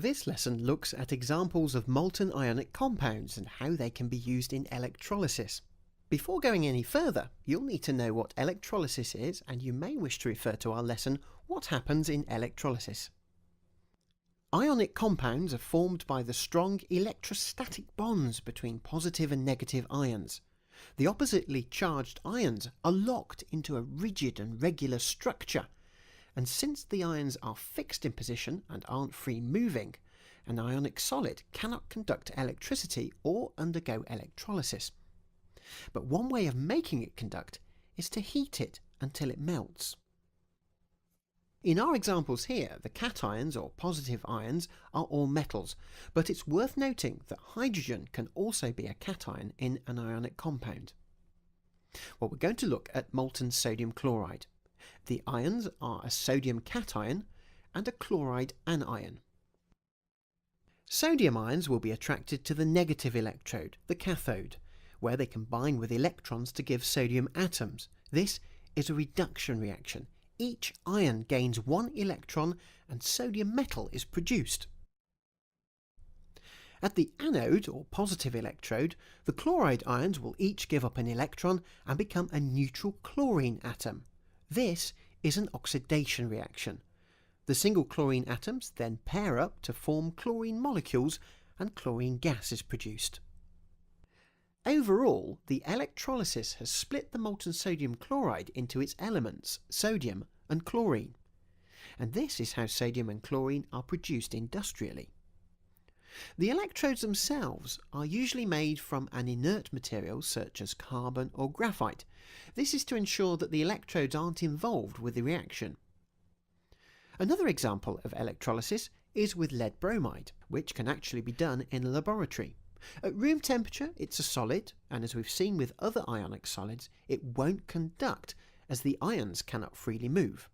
This lesson looks at examples of molten ionic compounds and how they can be used in electrolysis. Before going any further, you'll need to know what electrolysis is, and you may wish to refer to our lesson, What Happens in Electrolysis. Ionic compounds are formed by the strong electrostatic bonds between positive and negative ions. The oppositely charged ions are locked into a rigid and regular structure, and since the ions are fixed in position and aren't free moving, an ionic solid cannot conduct electricity or undergo electrolysis. But one way of making it conduct is to heat it until it melts. In our examples here, the cations or positive ions are all metals, but it's worth noting that hydrogen can also be a cation in an ionic compound. Well, we're going to look at molten sodium chloride. The ions are a sodium cation and a chloride anion. Sodium ions will be attracted to the negative electrode, the cathode, where they combine with electrons to give sodium atoms. This is a reduction reaction. Each ion gains one electron and sodium metal is produced. At the anode or positive electrode, the chloride ions will each give up an electron and become a neutral chlorine atom. This is an oxidation reaction. The single chlorine atoms then pair up to form chlorine molecules and chlorine gas is produced. Overall, the electrolysis has split the molten sodium chloride into its elements, sodium and chlorine. And this is how sodium and chlorine are produced industrially. The electrodes themselves are usually made from an inert material such as carbon or graphite. This is to ensure that the electrodes aren't involved with the reaction. Another example of electrolysis is with lead bromide, which can actually be done in a laboratory. At room temperature it's a solid, and as we've seen with other ionic solids, it won't conduct as the ions cannot freely move.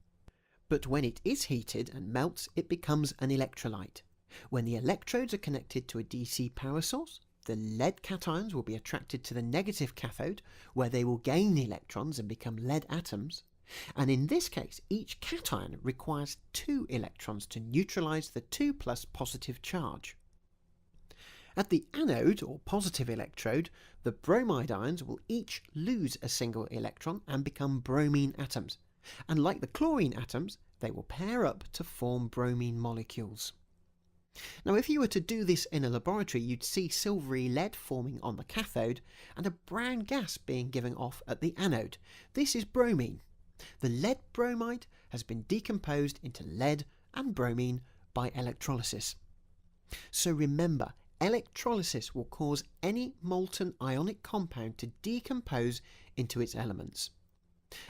But when it is heated and melts, it becomes an electrolyte. When the electrodes are connected to a DC power source, the lead cations will be attracted to the negative cathode, where they will gain electrons and become lead atoms. And in this case, each cation requires 2 electrons to neutralize the 2+ positive charge. At the anode or positive electrode, the bromide ions will each lose a single electron and become bromine atoms. And like the chlorine atoms, they will pair up to form bromine molecules. Now, if you were to do this in a laboratory, you'd see silvery lead forming on the cathode and a brown gas being given off at the anode. This is bromine. The lead bromide has been decomposed into lead and bromine by electrolysis. So remember, electrolysis will cause any molten ionic compound to decompose into its elements.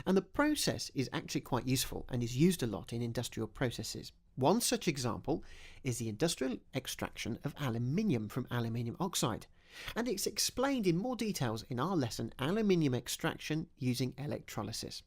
And the process is actually quite useful and is used a lot in industrial processes. One such example is the industrial extraction of aluminium from aluminium oxide, and it's explained in more details in our lesson Aluminium Extraction Using Electrolysis.